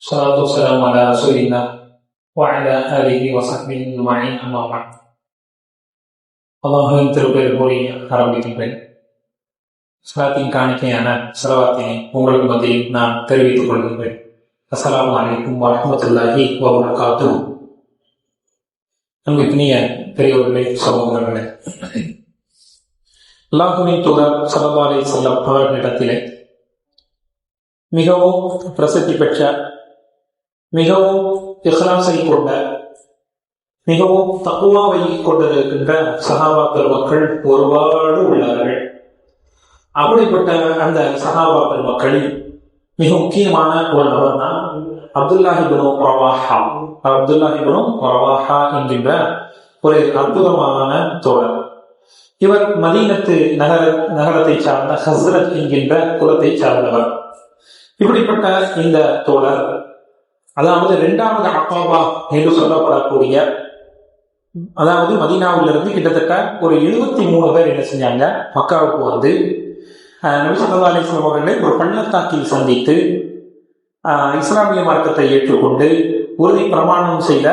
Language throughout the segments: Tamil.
الصلاة والسلام على رسول الله وعلى آله وصحبه أجمعين أما بعد. அல்லாஹ்வின் திருப்பெயர் கூறி ஆரம்பிக்கின்றேன். இஸ்லாத்தின் காணிக்கையான ஸலவாத்தினை உங்களுக்கு மத்தியில் நான் தெரிவித்துக் கொள்கின்றேன். அஸ்ஸலாமு அலைக்கும் வரஹ்மத்துல்லாஹி வபரகாத்துஹு. நம்முடைய பெரியவர்களே, சகோதரர்களே, அல்லாஹ்வின் தூதர் ஸல்லல்லாஹு அலைஹி வஸல்லம் அவர்களிடத்திலே மிகவும் பிரசித்தி பெற்ற, மிகவும் இஹ்லாஸை கொண்ட, மிகவும் தக்வாவை கொண்டிருக்கின்ற சஹாபா பெருமக்கள் ஒருபாடு உள்ளார்கள். அப்படிப்பட்ட அந்த சஹாபா பெருமக்களில் மிக முக்கியமான ஒரு நபர் தான் அப்துல்லாஹ் இப்னு ரவாஹா. அப்துல்லாஹ் இப்னு ரவாஹா என்கின்ற ஒரு அற்புதமான தோழர். இவர் மதீனத்து நகரத்தை சார்ந்த ஹஸ்ரத் என்கின்ற குலத்தை சார்ந்தவர். இப்படிப்பட்ட இந்த தோழர், அதாவது 2வது அக்காபா என்று சொல்லப்படக்கூடிய, அதாவது மதீனாவிலிருந்து கிட்டத்தட்ட ஒரு 73 பேர் என்ன செஞ்சாங்க, மக்காவுக்கு வந்து நபி ஸல்லல்லாஹு அலைஹி வஸல்லம் அவர்களை ஒரு பள்ளத்தாக்கில் சந்தித்து இஸ்லாமிய மார்க்கத்தை ஏற்றுக்கொண்டு உறுதி பிரமாணம் செய்த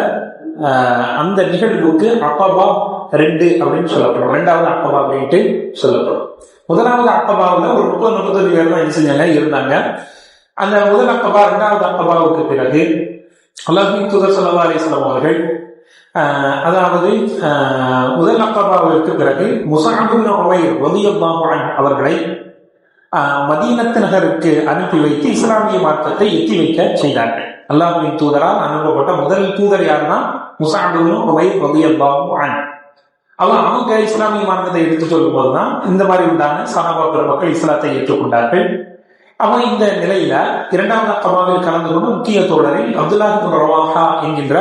அந்த நிகழ்வுக்கு அக்காபா 2 அப்படின்னு சொல்லப்படும். 2வது அக்காபா அப்படின்ட்டு சொல்லப்படும். 1வது அக்காபாவில் ஒரு 30-40 பேர் தான் என்ன செஞ்சாங்க, இருந்தாங்க. அந்த முதல் அக்கபா 2வது அக்கபாவுக்கு பிறகு அல்லாஹ்வின் தூதர் ஸல்லல்லாஹு அலைஹி வஸல்லம் அவர்கள், அதாவது முதல் அக்கபாவிற்கு பிறகு முஸஅப் இப்னு உமைர் ரலியல்லாஹு அன்ஹு அவர்களை மதீனத்து நகருக்கு அனுப்பி வைத்து இஸ்லாமிய மார்க்கத்தை எத்தி வைக்க செய்தார்கள். அல்லாஹ்வின் தூதரால் அனுப்பப்பட்ட முதல் தூதர் யாருன்னா முஸஅப் இப்னு உமைர் ரலியல்லாஹு அன்ஹு. அவங்க இஸ்லாமிய மார்க்கத்தை எடுத்து சொல்லும் போதுதான் இந்த மாதிரி உண்டான சஹாபா பெருமக்கள் இஸ்லாத்தை ஏற்றுக்கொண்டார்கள். அவன் இந்த நிலையில 2வது அக்கபாவில் கலந்து கொண்டு முக்கிய தோழரில் அப்துல்லாஹ் இப்னு ரவாஹா என்கின்ற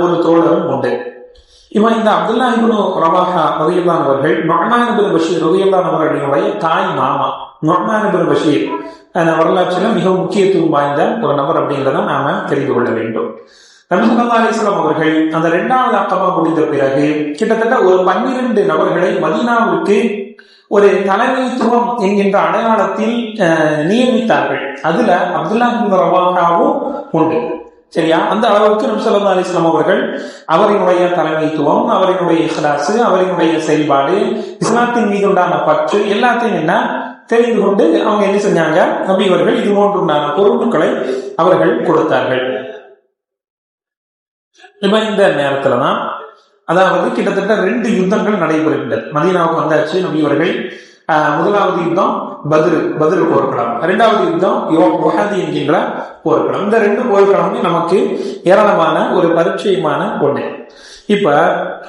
ஒரு தோழரும் உண்டு. இவன் இந்த அப்துல்லாஹ் இப்னு ரவாஹா ரலியல்லாஹு அவர்கள் நுஅமான் இப்னு பஷீர் ரலியல்லாஹு அவர்களுடைய தாய் மாமா. நுஅமான் இப்னு பஷீர் வரலாற்றில் மிக முக்கியத்துவம் வாய்ந்த ஒரு நபர் அப்படிங்கிறத நாம தெரிந்து கொள்ள வேண்டும். நபி ஸல்லல்லாஹு அலைஹி வஸல்லம் அவர்கள் அந்த 2வது அக்கபா முடிந்த பிறகு கிட்டத்தட்ட ஒரு 12 நபர்களை மதீனாவிற்கு ஒரு தலைமைத்துவம் என்கின்ற அடையாளத்தில் நியமித்தார்கள். அதுல அப்துல்லாஹ் இப்னு ரவாஹாவும் உண்டு. சரியா? அந்த அளவுக்கு நபி ஸல்லல்லாஹு அலைஹி வஸல்லம் அவர்கள் அவரினுடைய தலைமைத்துவம், அவரினுடைய இஹ்லாஸ், அவரினுடைய செயல்பாடு, இஸ்லாத்தின் மீது உண்டான பற்று எல்லாத்தையும் என்ன தெரிந்து கொண்டு அவங்க என்ன செஞ்சாங்க, நபி அவர்கள் இது போன்றுண்டான பொறுப்புகளை அவர்கள் கொடுத்தார்கள். இந்த நேரத்துலதான், அதாவது கிட்டத்தட்ட 2 யுத்தங்கள் நடைபெறுகின்றது. மதீனாவுக்கு வந்தாச்சு நபி அவர்கள். முதலாவது யுத்தம் பத்ர் போர்க்களம், 2வது யுத்தம் உஹது என்கின்ற போர்க்களம். இந்த 2 போர்க்களமும் நமக்கு ஏராளமான ஒரு பரிச்சயமான ஒன்று. இப்ப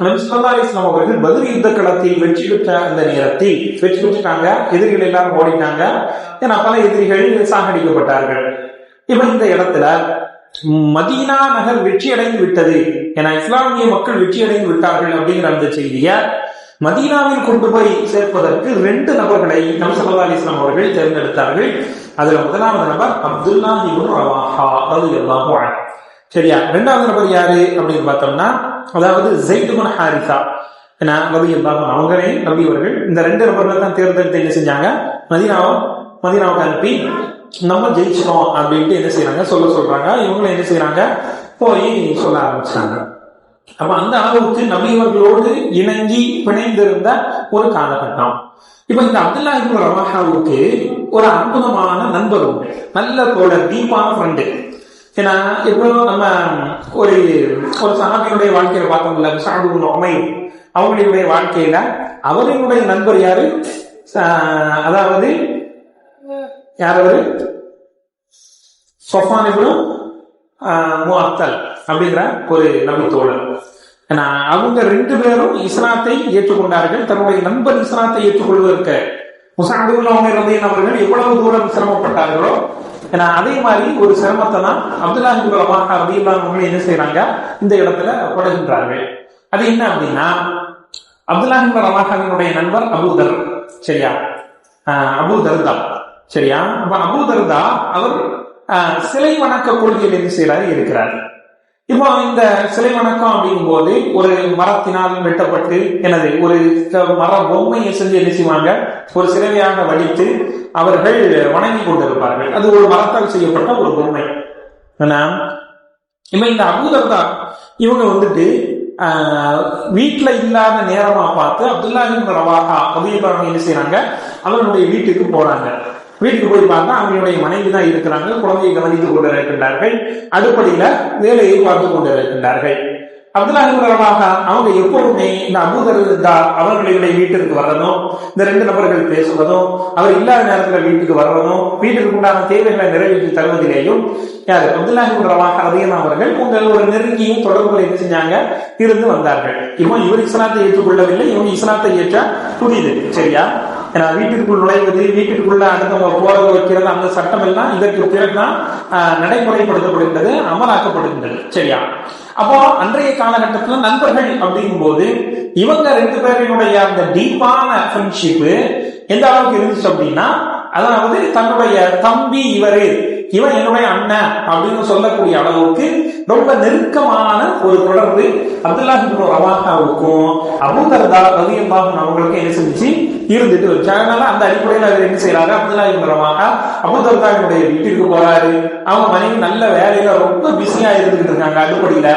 நபி ஸல்லல்லாஹு அலைஹி வஸல்லம் அவர்கள் பத்ர் யுத்த களத்தில் வெற்றி பெற்ற அந்த நேரத்தில் வெற்றி பெற்றுட்டாங்க. எதிரிகள் எல்லாரும் ஓடிட்டாங்க. ஏன்னா பல எதிரிகள் சாகடிக்கப்பட்டார்கள். இப்ப இந்த இடத்துல மதீனா நகர் வெற்றி அடைந்து விட்டது, என இஸ்லாமிய மக்கள் வெற்றி அடைந்து விட்டார்கள் அப்படிங்கிற அந்த செய்திய மதீனாவில் கொண்டு போய் சேர்ப்பதற்கு 2 நபர்களை நபி ஸல்லல்லாஹு அலைஹி வஸல்லம் அவர்கள் தேர்ந்தெடுத்தார்கள். அதுல 1வது நபர் அப்துல்லாஹ் இப்னு ரவாஹா ரலியல்லாஹு அன்ஹு. சரியா? 2வது நபர் யாரு அப்படின்னு பார்த்தோம்னா, அதாவது ஸைத் இப்னு ஹாரிஸா ரலியல்லாஹு அன்ஹு. அவங்களே நபி அவர்கள் இந்த 2 நபர்களை தான் தேர்ந்தெடுத்து என்ன செஞ்சாங்க, மதீனாவுக்கு அனுப்பி நம்ம ஜெயிச்சிடும் அப்படின்ட்டு என்ன செய்யறாங்க, சொல்றாங்க. இவங்களும் என்ன செய்யறாங்க, போய் சொல்ல ஆரம்பிச்சாங்க. அப்ப அந்த அளவுக்கு நபியவர்களோடு இணங்கி பிணைந்திருந்த ஒரு காலகட்டம். இப்ப இந்த அப்துல்லாஹ் இப்னு ரவாஹாவுக்கு ஒரு அற்புதமான நண்பர் உண்டு, நல்ல தோழர், டீப்பான ஃப்ரெண்டு. ஏன்னா இப்போ நம்ம ஒரு சஹாபியுடைய வாழ்க்கையில பார்த்தோம்ல, முஸஅப் இப்னு உமைர் அவங்களுடைய வாழ்க்கையில அவர்களுடைய நண்பர் யாரு, அதாவது யாரவர், ஸஃப்வான் இப்னு முஅத்தல் அப்படிங்கிற ஒரு நபி தோழர். அவங்க 2 பேரும் இஸ்லாத்தை ஏற்றுக்கொண்டார்கள். தன்னுடைய நண்பர் இஸ்லாத்தை ஏற்றுக்கொள்வதற்கு முஸஅப் இப்னு உமைர் ரலியல்லாஹு அன்ஹு எவ்வளவு தூரம் சிரமப்பட்டார்களோ, அதே மாதிரி ஒரு சிரமத்தை தான் அப்துல்லாஹ் இப்னு ரவாஹா ரலியல்லாஹு அன்ஹு என்ன செய்யறாங்க, இந்த இடத்துல படுகின்றார்கள். அது என்ன அப்படின்னா, அப்துல்லாஹ் இப்னு ரவாஹாவினுடைய நண்பர் அபூ தர். சரியா? அபூ தர்தா. சரியா? அபூ தர்தா அவர் சிலை வணக்க கொள்கையில் என்ன செய்யறாரு, இருக்கிறார். இப்போ இந்த சிலை வணக்கம் அப்படிங்கும் போது ஒரு மரத்தினால் வெட்டப்பட்டு ஒரு மர பொம்மையை செஞ்சு என்ன செய்வாங்க, ஒரு சிலையாக வடித்து அவர்கள் வணங்கி கொண்டிருப்பார்கள். அது ஒரு மரத்தால் செய்யப்பட்ட ஒரு பொம்மை. இப்ப இந்த அபூதர்தா இவங்க வந்துட்டு வீட்டுல இல்லாத நேரமா பார்த்து அப்துல்லாஹ் இப்னு ரவாஹா ரலியல்லாஹு என்ன செய்யறாங்க, அவர்களுடைய வீட்டுக்கு போறாங்க. வீட்டுக்கு போய் பார்த்தா அவங்களுடைய மனைவி தான் இருக்கிறாங்க, குழந்தையை கவனித்துக் கொண்டு இருக்கின்றார்கள், அடுப்படியில வேலையை பார்த்து கொண்டு இருக்கின்றார்கள். அப்துல்லாஹ் இப்னு ரவாஹா அவங்க எப்பொழுதுமே இந்த அபூதர்தா அவர்களுடைய வீட்டிற்கு வர்றதும், இந்த ரெண்டு நபர்கள் பேசுவதும், அவர் இல்லாத நேரத்தில் வீட்டுக்கு வர்றதும், வீட்டுக்கு உண்டான தேவைகளை நிறைவேற்றி தருவதிலேயும் யாரு அப்துல்லாஹ் இப்னு ரவாஹா ரலியல்லாஹு அவர்கள் உங்கள் ஒரு நெருங்கியும் தொடர்புகளை என்ன செஞ்சாங்க, இருந்து வந்தார்கள். இவர் இஸ்லாத்தை ஏற்றுக்கொள்ளவில்லை, இவங்க இஸ்லாத்தை ஏற்ற புரியுது, சரியா? ஏன்னா வீட்டிற்குள் நுழைவது, வீட்டிற்குள்ள அடுத்தவங்க போறது வைக்கிறது, அந்த சட்டம் எல்லாம் இதற்கு பிறகுதான் நடைமுறைப்படுத்தப்படுகின்றது, அமலாக்கப்படுகின்றது, சரியா? அப்போ அன்றைய காலகட்டத்தில் நண்பர்கள் அப்படிங்கும் போது இவங்க ரெண்டு பேரினுடைய அந்த டீப்பான ஃப்ரெண்ட்ஷிப் எந்த அளவுக்கு இருந்துச்சு அப்படின்னா, அதாவது தன்னுடைய தம்பி இவன் என்னுடைய அண்ணன் அப்படின்னு சொல்லக்கூடிய அளவுக்கு ரொம்ப நெருக்கமான ஒரு தொடர்பு அப்துல்லாஹ் இப்னு ரவாஹாவுக்கும் அபூதர்தா ரலியல்லாஹு அன்ஹு அவங்களுக்கு என்ன செஞ்சு இருந்துட்டு வச்சு. அதனால அந்த அடிப்படையில் அவர் என்ன செய்யறாரு, அப்துல்லாஹ் இப்னு ரவாஹா அபூதர்தாவுடைய வீட்டிற்கு போறாரு. அவங்க மனைவி நல்ல வேலையில ரொம்ப பிஸியா இருந்துகிட்டு இருக்காங்க அடுப்படியில.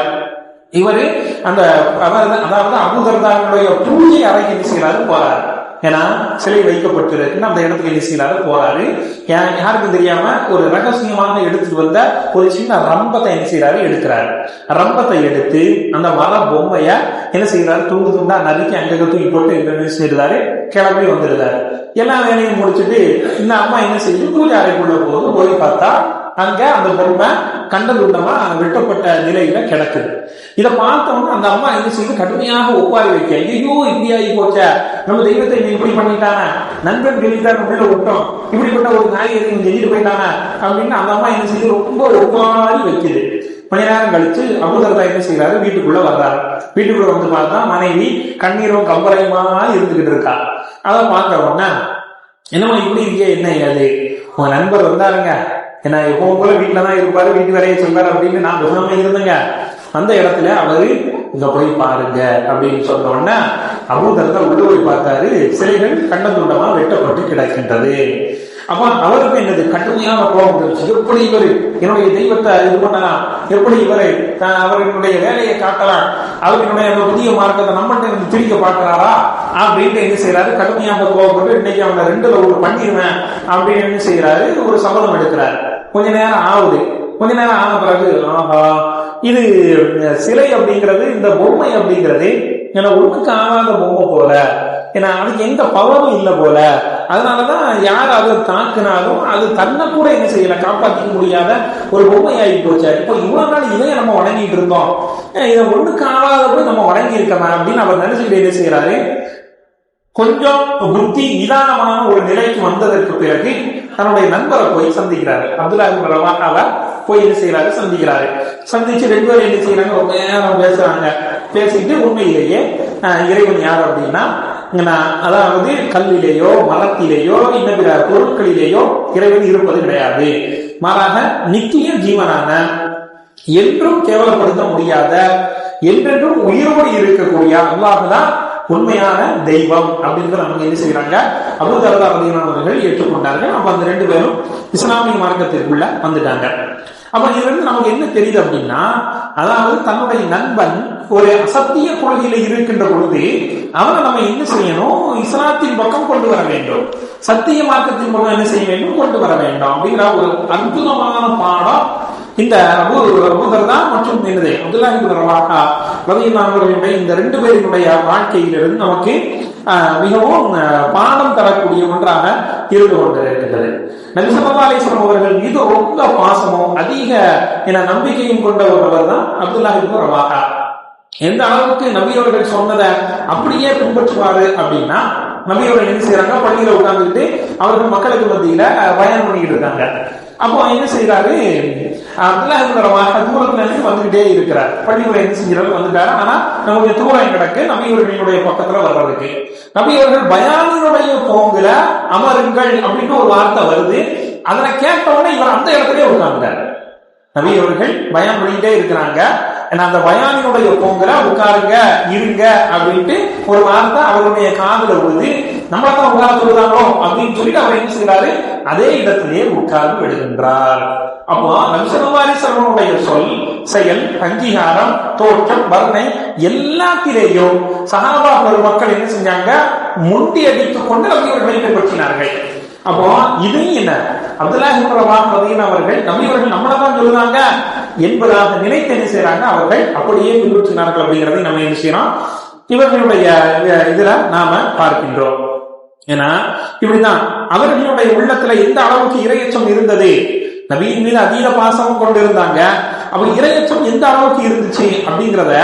இவரு அந்த அதாவது அபூதர்தாவுடைய பூஜை அறைக்கு என்ன செய்யறாரு, போறாரு. ஏன்னா சிலை வைக்கப்பட்டிருக்கு, அந்த இடத்துக்கு என்ன செய்யறாரு, போறாரு. யாருக்கும் தெரியாம ஒரு ரகசியமாக எடுத்துட்டு வந்த ஒரு சின்ன ரம்பத்தை என்ன செய்யறாரு, எடுக்கிறாரு. ரம்பத்தை எடுத்து அந்த மர பொம்மைய என்ன செய்யறாரு, துண்டு துண்டா நறுக்கி அங்க தூக்கி போட்டு என்ன செய்யறாரு, கிளம்பி வந்துடுறாரு. எல்லா வேலையும் முடிச்சுட்டு இந்த அம்மா என்ன செய்யுது, பூஜை அறைக்குள்ள போய் பார்த்தா அங்க அந்த பொம்மை கண்டதுண்டமா வெட்டப்பட்ட நிலையில கிடக்குது. இதை பார்த்தோம்னா அந்த அம்மா என்ன செய்து கடுமையாக ஒப்பாரி வைக்க, ஐயோ இப்படி ஆகி போச்ச, நம்ம தெய்வத்தை இப்படி பண்ணிட்டான, நண்பன் கழித்தான் உள்ள விட்டோம், இப்படிப்பட்ட ஒரு நாயகத்தை செஞ்சுட்டு போயிட்டான அப்படின்னு அந்த அம்மா என்ன செய்து ரொம்ப ஒப்பாரி வைக்குது. கொஞ்ச நேரம் கழிச்சு அபூதர்தா என்ன செய்யறாரு, வீட்டுக்குள்ள வர்றாரு. வீட்டுக்குள்ள வந்து பார்த்தா மனைவி கண்ணீரும் கம்பரையுமா இருந்துகிட்டு இருக்கா. அதை பார்த்த உடனே என்னமா இப்படி இருக்கே, என்ன ஏது, உங்க நண்பர் வந்தாருங்க, ஏன்னா எப்பவும் போல வீட்டுலதான் இருப்பாரு, வீட்டு வேலையை சொல்றாரு அப்படின்னு நான் துணமா இருந்தேங்க. அந்த இடத்துல அவரு இங்க போய் பாருங்க அப்படின்னு சொன்ன உடனே அபூதர்தா உள்ள போய் பார்த்தாரு, சிலைகள் கண்டதுண்டமா வெட்டப்பட்டு கிடக்கின்றது. அப்ப அவருக்கு என்னது, கடுமையான கோபம் இருந்துச்சு. எப்படி இவர் என்னுடைய தெய்வத்தை இது பண்ணலாம், எப்படி இவரை அவர்களுடைய வேலையை காட்டலாம், அவர்களுடைய அந்த புதிய மார்க்கத்தை நம்மகிட்ட திரிக்க பார்க்கிறாரா அப்படின்னு என்ன செய்யறாரு, கடுமையாக கோபப்பட்டு இன்னைக்கு அவனை ரெண்டுல ஒரு பண்ணிடுவேன் அப்படின்னு என்ன செய்யறாரு, ஒரு சபதம் எடுக்கிறாரு. கொஞ்ச நேரம் ஆகுது. கொஞ்ச நேரம் ஆன பிறகு ஆஹா, இது சிலை அப்படிங்கிறது, இந்த பொம்மை அப்படிங்கிறது ஏன்னா ஒண்ணுக்கு ஆகாத பொம்மை போல, ஏன்னா அதுக்கு எந்த பவரும் இல்லை போல, அதனாலதான் யார் அதை தாக்குனாலும் அது தன்னை கூட என்ன செய்யல, காப்பாற்றிக்க முடியாத ஒரு பொம்மையாகி போச்சு. இப்போ இவ்வளவு நாள் இதையே நம்ம வணங்கிட்டு இருந்தோம், இதை ஒண்ணுக்கு ஆகாத போய் நம்ம வணங்கி இருக்கோம் அப்படின்னு அவர் நினைச்சுக்கிட்டு என்ன செய்யறாரு, கொஞ்சம் புத்தி நிதானமான ஒரு நிலைக்கு வந்ததற்கு பிறகு தன்னுடைய நண்பரை போய் சந்திக்கிறாரு. அப்துல்லாஹ் இப்னு ரவாஹாவை போய் என்ன செய்யறாரு, சந்திக்கிறாரு. சந்திச்சு ரெண்டு பேரும் என்ன செய்யறாங்க, ரொம்ப நேரம் பேசுறாங்க. பேசிட்டு உண்மையிலேயே இறைவன் யார் அப்படின்னா, அதாவது கல்லிலேயோ மரத்திலேயோ இன்ன பிற பொருட்களிலேயோ இறைவன் இருப்பது கிடையாது, மாறாக நித்திய ஜீவனான, என்றும் கேவலப்படுத்த முடியாத, என்றென்றும் உயிரோடு இருக்கக்கூடிய அல்லாஹ்தான் உண்மையான தெய்வம் அப்படின்றத அவங்க என்ன செய்யறாங்க, அபூதர்தா ரலியல்லாஹு அவர்கள் ஏற்றுக்கொண்டார்கள். அப்ப அந்த ரெண்டு பேரும் இஸ்லாமிய மார்க்கத்திற்குள்ள வந்துட்டாங்க. அப்ப இதுல இருந்து நமக்கு என்ன தெரியுது அப்படின்னா, அதாவது தன்னுடைய நண்பன் ஒரு அசத்திய கொள்கையில இருக்கின்ற பொழுது அவனை நம்ம என்ன செய்யணும், இஸ்லாத்தின் பக்கம் கொண்டு வர வேண்டும், சத்திய மார்க்கத்தின் பக்கம் என்ன செய்ய வேண்டும், கொண்டு வர வேண்டும் அப்படிங்கிற ஒரு அற்புதமான பாடம் இந்த அபூதர்தா மற்றும் அப்துல்லாஹ் இப்னு ரவாஹா ரலியல்லாஹு அவர்களுடைய இந்த ரெண்டு பேருடைய வாழ்க்கையிலிருந்து நமக்கு மிகவும் பாடம் தரக்கூடிய ஒன்றாக இருந்து கொண்டிருக்கின்றது. நபி ஸல்லல்லாஹு அலைஹி வஸல்லம் அவர்கள் மீது ரொம்ப பாசமும் அதிக நம்பிக்கையும் கொண்ட ஒருவர் தான் அப்துல்லாஹ் இப்னு ரவாஹா. எந்த அளவுக்கு நபி அவர்கள் சொன்னதை அப்படியே பின்பற்றுவாரு அப்படின்னா, நபி அவர்கள் என்ன செய்யறாங்க, பள்ளியில உட்கார்ந்துட்டு அவர்கள் மக்களுக்கு மத்தியில பயன் பண்ணிட்டு இருக்காங்க. அப்போ என்ன செய்யறாரு, அப்துல்லாஹ் இப்னு ரவாஹா தூரத்துல இருந்து வந்துகிட்டே இருக்கிறார். பள்ளிக்குள்ள என்ன செஞ்சாரு, வந்துட்டாரு. ஆனா நம்முடைய தூரம் கிடக்கு நபி அவர்களுடைய பக்கத்துல வர்றதுக்கு. நபி அவர்கள் பயானினுடைய போங்குல அமருங்கள் அப்படின்னு ஒரு வார்த்தை வருது. அதனை கேட்ட உடனே இவர் அந்த இடத்துலயே உட்கார்ந்தார். நபி அவர்கள் பயான் பண்ணிட்டே இருக்கிறாங்க. அந்த பயானினுடைய போங்கிற உட்காருங்க இருங்க அப்படின்ட்டு ஒரு வார்த்தை அவருடைய காதுல விழுது. நம்மளதான் உட்கார சொல்லுதாங்களோ அப்படின்னு சொல்லிட்டு அவர் என்ன செய்யறாரு, அதே இடத்திலேயே உட்கார்ந்து விடுகின்றார். அப்போ நபி ஸல்லல்லாஹு அலைஹி வஸல்லம் சொல், செயல், அங்கீகாரம், தோற்றம், வர்ணனை எல்லாத்திலேயும் சஹாபா பெருமக்கள் என்ன செஞ்சாங்க, முண்டி அடித்துக் கொண்டு நபியவர்களை பின்பற்றினார்கள். அப்போ இது என்ன, அப்துல்லாஹ் இப்னு ரவாஹா ரலியல்லாஹு அவர்கள் நபியவர்கள் நம்மளதான் சொல்லுவாங்க என்பதாக நினைத்து என்ன செய்யறாங்க, அவர்கள் அப்படியே பின்பற்றினார்கள் அப்படிங்கிறதை நம்ம என்ன செய்யறோம், இவர்களுடைய இதுல நாம பார்க்கின்றோம். ஏன்னா இப்படிதான் அவர்களுடைய உள்ளத்துல எந்த அளவுக்கு இரையச்சம் இருந்தது, நபியின் மீது அதீத பாசமும் கொண்டிருந்தாங்க. அப்படி இரையச்சம் எந்த அளவுக்கு இருந்துச்சு அப்படிங்கிறத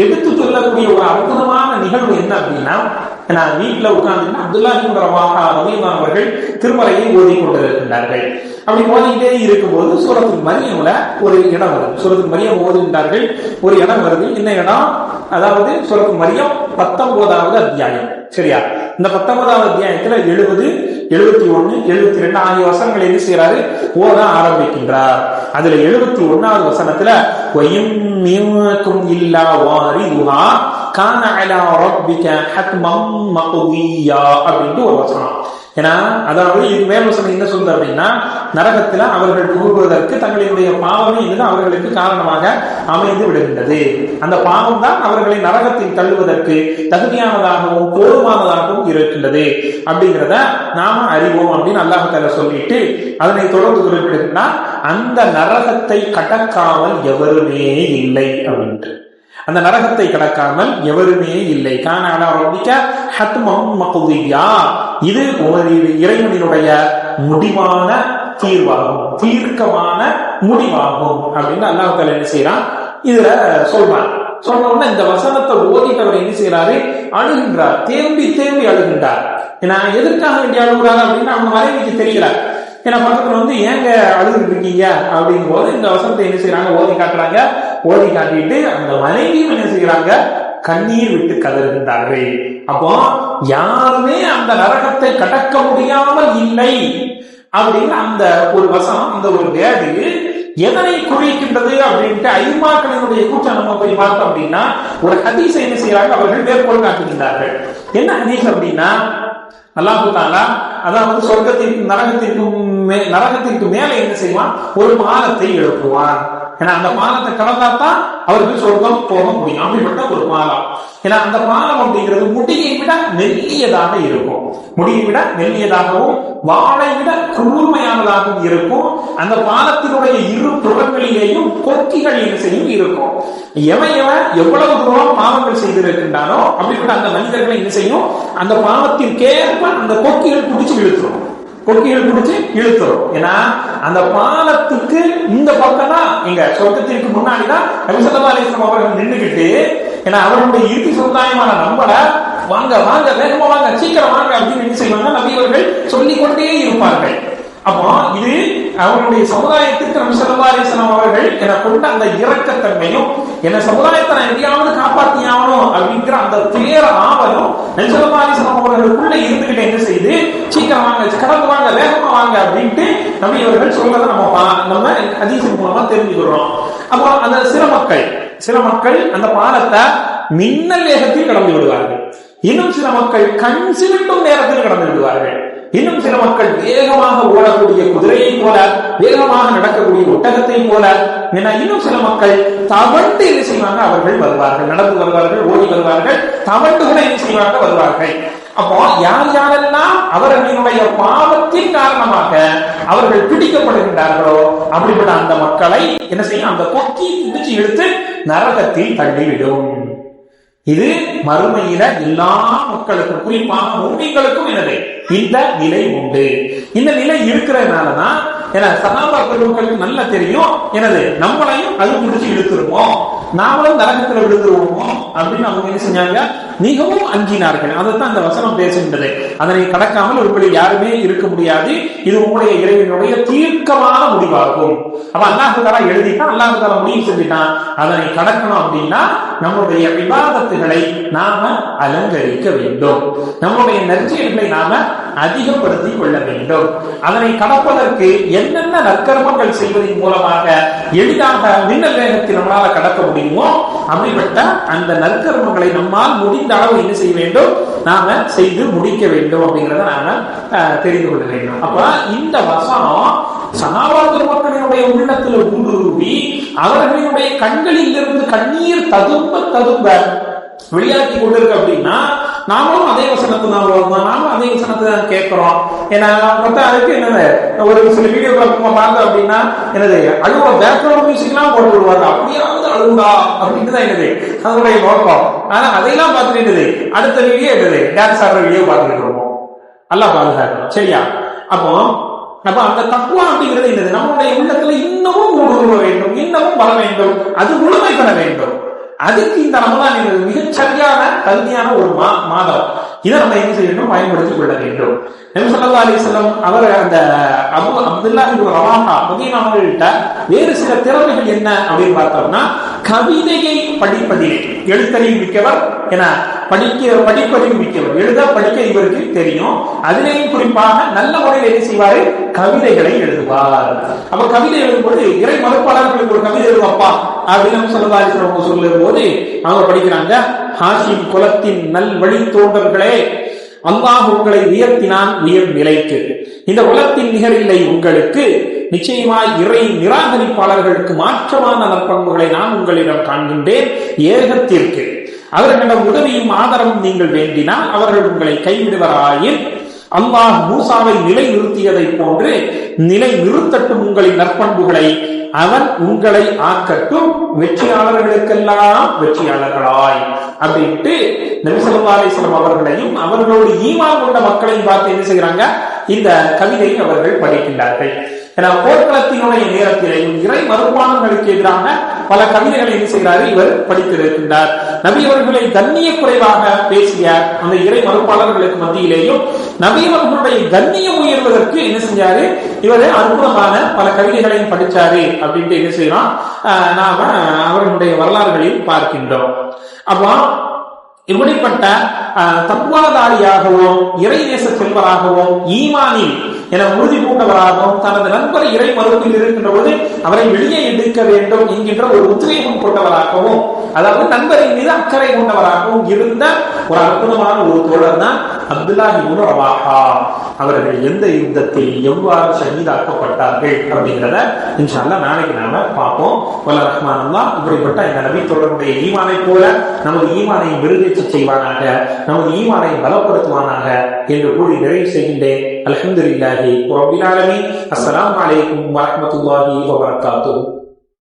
எடுத்து சொல்லக்கூடிய ஒரு அற்புதமான நிகழ்வு என்ன அப்படின்னா, நான் வீட்டுல உட்கார்ந்து அப்துல்லாஹ் இப்னு ரவாஹா ரலியல்லாஹு அவர்கள் திருமறையை ஓதி கொண்டிருக்கின்றார்கள். அப்படி ஓதிக்கிட்டே இருக்கும்போது சூரத்துல் மரியம்ல ஒரு இடம் வருது. சூரத்துல் மரியம் ஓதுகின்றார்கள், ஒரு இடம் வருது. என்ன இடம், அதாவது சூரத்துல் மரியம் 19வது அத்தியாயம். சரியா, இந்த 19வது அத்தியாயத்துல 70, 71, 72 ஆகிய வசனங்கள் என்ன செய்யறாரு, ஓத ஆரம்பிக்கின்றார். அதுல 71வது வசனத்துல இல்லா வாரிதுஹா கான அலா ரப்பிக ஹத்மம் மக்தியா அப்படின்ட்டு ஒரு வசனம். ஏன்னா அதாவது இது மேல் வசனம் என்ன சொல்றது அப்படின்னா, நரகத்துல அவர்கள் புகுவதற்கு தங்களுடைய பாவமே இதுதான் அவர்களுக்கு காரணமாக அமைந்து விடுகின்றது. அந்த பாவம் தான் அவர்களை நரகத்தில் தள்ளுவதற்கு தகுதியானதாகவும் போதுமானதாகவும் இருக்கின்றது அப்படிங்கிறத நாம அறிவோம் அப்படின்னு அல்லாஹ் தஆலா சொல்லிட்டு அதனை தொடர்ந்து குறிப்பிடுகிறார், அந்த நரகத்தை கடக்காமல் எவருமே இல்லை அப்படின்ட்டு. அந்த நரகத்தை கடக்காமல் எவருமே இல்லை. கான அலா ரப்பிக ஹத்மம் மக்தியா, இது இறைவனுடைய முடிவான தீர்வாகும், தீர்க்கமான முடிவாகும் அப்படின்னு அல்லாஹ் தஆலா என்ன செய்யறான், இதுல சொல்றான். சொன்ன உடனே இந்த வசனத்தை ஓதிட்டவர் என்ன செய்யறாரு, அழுகின்றார், தேம்பி தேம்பி அழுகின்றார். ஏன்னா எதற்காக வேண்டி அழுகுறாரு அப்படின்னு அவங்க மனைவிக்கு தெரியல. ஏன்னா பக்கத்துல வந்து ஏங்க அழுதுட்டு இருக்கீங்க அப்படிங்கும் போது இந்த வசனத்தை என்ன செய்யறாங்க, ஓதி காட்டுறாங்க. ஓதி காட்டிட்டு அந்த மனைவியும் என்ன செய்யறாங்க, கண்ணீர் விட்டு கதறுகின்றார்கள். அப்போ யாருமே அந்த நரகத்தை கடக்க முடியாமல் இல்லை அப்படின்னு அந்த ஒரு வசனம், அந்த ஒரு வேடு எதனை குறிக்கின்றது அப்படின்ட்டு ஐமாக்களினுடைய கூட்டம் நம்ம போய் பார்த்தோம் அப்படின்னா ஒரு ஹதீஸை என்ன செய்யறாங்க, அவர்கள் மேற்கோள் காட்டுகின்றார்கள். என்ன ஹதீஸ் அப்படின்னா, அல்லாஹ் தஆலா அதாவது சொர்க்கத்திற்கு நரகத்திற்கு மேல என்ன செய்வான், ஒரு பாலத்தை எழுப்புவான். ஏன்னா அந்த பாலத்தை கடந்தாத்தான் அவருக்கு சொர்க்கம் போக முடியும். அப்படிப்பட்ட ஒரு பாலம். ஏன்னா அந்த பாலம் அப்படிங்கிறது முடியை விட மெல்லியதாக இருக்கும், முடியை விட மெல்லியதாகவும் வாளை விட கூர்மையானதாகவும் இருக்கும். அந்த பாலத்தினுடைய இரு புறங்களிலேயும் கொக்கிகள் என்ன செய்யும் இருக்கும். எவன் எவ்வளவு தூரம் பாவங்கள் செய்திருக்கின்றானோ அப்படிப்பட்ட அந்த மனிதர்களை என்ன செய்யும், அந்த பாவத்திற்கேற்ப அந்த கொக்கிகள் பிடிச்சு இழுத்துரும், கொக்கிகள் பிடிச்சு இழுத்துரும். ஏன்னா அந்த பாலத்துக்கு இந்த பக்கம் தான், எங்க சொர்க்கத்திற்கு முன்னாடிதான் நபி ஸல்லல்லாஹு அலைஹி வஸல்லம் அவர்கள் நின்றுகிட்டு, ஏன்னா அவர்களுடைய இறுதி சமுதாயமான நம்மள வாங்க வாங்க வேகமா வாங்க சீக்கிரம் வாங்க அப்படின்னு என்ன செய்வாங்க, நபியவர்கள் சொல்லிக் கொண்டே இருப்பார்கள். அப்போ இது அவருடைய சமுதாயத்திற்கு நபி ஸல்லல்லாஹு அலைஹி வஸல்லம் அவர்கள் என கொண்ட அந்த இரக்கத்தன்மையும், என்ன சமுதாயத்தை நான் எப்படியாவது காப்பாற்றியாகணும் அப்படிங்கிற அந்த பேர ஆவலும் நபி ஸல்லல்லாஹு அலைஹி வஸல்லம் அவர்களுக்குள்ள இருந்துகிட்டு என்ன செய்து, சீக்கிரம் வாங்க, கடந்து வாங்க, வேகமா வாங்க அப்படின்ட்டு நபி அவர்கள் சொல்றதை நம்ம ஹதீஸின் மூலமா தெரிஞ்சுக்கிறோம். அப்போ அந்த சில மக்கள் அந்த பாலத்தை மின்னல் வேகத்தில் கடந்து விடுவார்கள். இன்னும் சில மக்கள் கண் சிமிட்டும் நேரத்தில் கடந்து விடுவார்கள். இன்னும் சில மக்கள் வேகமாக ஓடக்கூடிய குதிரையை போல, வேகமாக நடக்கக்கூடிய ஒட்டகத்தை போல. இன்னும் சில மக்கள் தவண்டு என்ன செய்வாங்க, அவர்கள் வருவார்கள், நடந்து வருவார்கள், ஓடி வருவார்கள், தவண்டு கூட என்ன செய்வாங்க, வருவார்கள். அப்போ யாரெல்லாம் அவர்களுடைய பாவத்தின் காரணமாக அவர்கள் பிடிக்கப்படுகின்றார்களோ அப்படிப்பட்ட அந்த மக்களை என்ன செய்யும், அந்த கொக்கி பிடிச்சு இழுத்து நரகத்தில் தள்ளிவிடும். இது மறுமையில எல்லா மக்களுக்கும், குறிப்பாக முஃமின்களுக்கும் என்னது இந்த நிலை உண்டு. இந்த நிலை இருக்கிறதுனாலதான் ஏன்னா சஹாபா பெருமக்களுக்கு நல்லா தெரியும், எனது நம்மளையும் அது முடிச்சு இழுத்துருமோ, நாமளும் நரகத்துல விழுந்துருவோமோ அப்படின்னு அவங்க என்ன செஞ்சாங்க, மிகவும் அஞ்சினார்கள். அதைத்தான் அந்த வசனம் பேசுகின்றது. அதனை கடக்காமல் ஒருபடி யாருமே இருக்க முடியாது. இது உங்களுடைய இறைவனுடைய தீர்க்கமான முடிவாகும். அப்ப அல்லாஹ் தஆலா எழுதிட்டான், அல்லாஹ் தஆலா முடிவு செஞ்சுட்டான். அதனை கடக்கணும் அப்படின்னா நம்முடைய இபாதத்துகளை நாம அலங்கரிக்க வேண்டும், நம்முடைய நற்செயல்களை நாம அதிகப்படுத்திக் கொள்ள வேண்டும். அதனை கடப்பதற்கு என்னென்ன என்னென்ன நற்கர்மங்கள் செய்வதன் மூலமாக எளிதாக மின்னல் வேகத்தில் நம்மளால கடக்க முடியுமோ அப்படிப்பட்ட அந்த நற்கர்மங்களை நம்மால் முடிந்த அளவு என்ன செய்ய வேண்டும், நாம செய்து முடிக்க வேண்டும் அப்படிங்கிறத நாம தெரிந்து கொள்ள வேண்டும். அப்ப இந்த வசனம் சகாபாக்கள் மக்களினுடைய உள்ளத்துல ஊடுருவி அவர்களுடைய கண்களில் இருந்து கண்ணீர் ததும்ப வெளியாக்கி கொண்டிருக்கு. அப்படின்னா நாமளும் அதே வசனத்தை நாமளும் அதே வசனத்தை தான் கேட்கிறோம். ஏன்னா அதுக்கு என்னது, ஒரு சில வீடியோ பார்த்தோம் அப்படின்னா என்னது அழுவ பேக்ரவுண்ட் மியூசிக்லாம் போட்டு விடுவாங்க, அப்படியாவது அழுவுடா அப்படின்ட்டு தான் என்னது அதனுடைய நோக்கம். ஆனா அதையெல்லாம் பார்த்துட்டு என்னது அடுத்த வீடியோ என்னது டான்ஸ் ஆடுற வீடியோ பார்த்துட்டு இருப்போம். நல்லா பாதுகாக்கணும், சரியா? அப்போ அந்த தக்குவா அப்படிங்கிறது என்னது, நம்மளுடைய உள்ளத்துல இன்னமும் ஊடுருவ வேண்டும், இன்னமும் வர வேண்டும், அது முழுமை பெற வேண்டும். அதுக்கு இந்த ரமலான் என்பது மிகச் சரியான தகுதியான ஒரு மாதம். இதை நம்ம என்ன செய்யணும், பயன்படுத்திக் கொள்ள வேண்டும். நபி ஸல்லல்லாஹு அலைஹி வஸல்லம் அவர் அந்த அப்துல்லாஹ் இப்னு ரவாஹா மதீனாவிட்ட வேறு சில திறமைகள் என்ன அப்படின்னு பார்த்தோம்னா, கவிதையை படிப்பதில் எழுத்தறிவு மிக்கவர், என படிப்பறிவு மிக்கவர், எழுத படிக்க இவருக்கு தெரியும். அதிலேயும் குறிப்பாக நல்ல முறையில் என்ன செய்வாரு, கவிதைகளை எழுதுவார். அப்ப கவிதை எழுதும்போது இறை மறுப்பாளர்களுக்கு ஒரு கவிதை எழுதுவப்பா அப்படின்னு நம்ம சொல்லும் போது அவங்க படிக்கிறாங்க, ஹாஷிம் குலத்தின் நல் வழி தோன்றர்களே, அல்லாஹ் உங்களை உயர்த்தினான் உயர் நிலைக்கு, இந்த உலகத்தின் நிகரில்லை உங்களுக்கு, நிச்சயமாய் இறை நிராகரிப்பாளர்களுக்கு மாற்றமான நற்பண்புகளை நான் உங்களிடம் காண்கின்றேன். ஏகத்திற்கு அவர்களிடம் உதவியும் ஆதரவும் நீங்கள் வேண்டினால் அவர்கள் உங்களை கைவிடுவராயின் அல்லாஹ் மூசாவை நிலை நிறுத்தியதை போன்று நிலை நிறுத்தட்டும் உங்களின் நற்பண்புகளை, அவன் உங்களை ஆக்கட்டும் வெற்றியாளர்களுக்கெல்லாம் வெற்றியாளர்களாய் அப்படின்ட்டு நபி ஸல்லல்லாஹு அலைஹி வஸல்லம் அவர்களையும் அவர்களோடு ஈமான் கொண்ட மக்களையும் பார்த்து என்ன செய்யறாங்க, இந்த கவிதையை அவர்கள் படிக்கின்றார்கள். ஏன்னா போர்க்களத்தினுடைய நேரத்திலேயும் இறை மறுப்பாளர்களுக்கு எதிரான பல கவிதைகளை என்ன செய்கிறாரு, இவர் படித்திருக்கின்றார். நபி அவர்களை கண்ணிய குறைவாக பேசிய அந்த இறை மறுப்பாளர்களுக்கு மத்தியிலேயும் நபி அவர்களுடைய கண்ணியம் உயர்வதற்கு என்ன செஞ்சாரு, இவர் அற்புதமான பல கவிதைகளையும் படிச்சாரு அப்படின்ட்டு என்ன செய்யறோம், நாம அவர்களுடைய வரலாறுகளில் பார்க்கின்றோம். அப்போ இப்படிப்பட்ட தக்குவாதாரியாகவும் இறைநேச செல்வராகவும் ஈமானில் என உறுதி பூண்டவராகவும் தனது நண்பர் இறை மறுப்பில் இருக்கின்ற போது அவரை வெளியே எடுக்க வேண்டும் என்கின்ற ஒரு உத்வேகம் கொண்டவராகவும், அதாவது நண்பரின் மீது அக்கறை கொண்டவராகவும் இருந்த ஒரு அற்புதமான ஒரு தோழர் தான் அப்துல்லாஹ் இப்னு ரவாஹா. அவர்கள் எந்த யுத்தத்தில் எவ்வாறு ஷஹீதாக்கப்பட்டார்கள் அப்படிங்கிறத இன்ஷா அல்லாஹ் நாளைக்கு நாம பார்ப்போம். வல்ல ரஹ்மான் அல்லாஹ் இப்படிப்பட்ட இந்த நபி தோழருடைய ஈமானை போல நமது ஈமானை மெருகேற்ற செய்வானாக, நமது ஈமானை பலப்படுத்துவானாக என்று கூறி நிறைவு செய்கின்றேன். அல்ஹம்துலில்லாஹி ரப்பில் ஆலமீன். அஸ்ஸலாமு அலைக்கும் வரஹ்மத்துல்லாஹி வபரகாத்துஹு.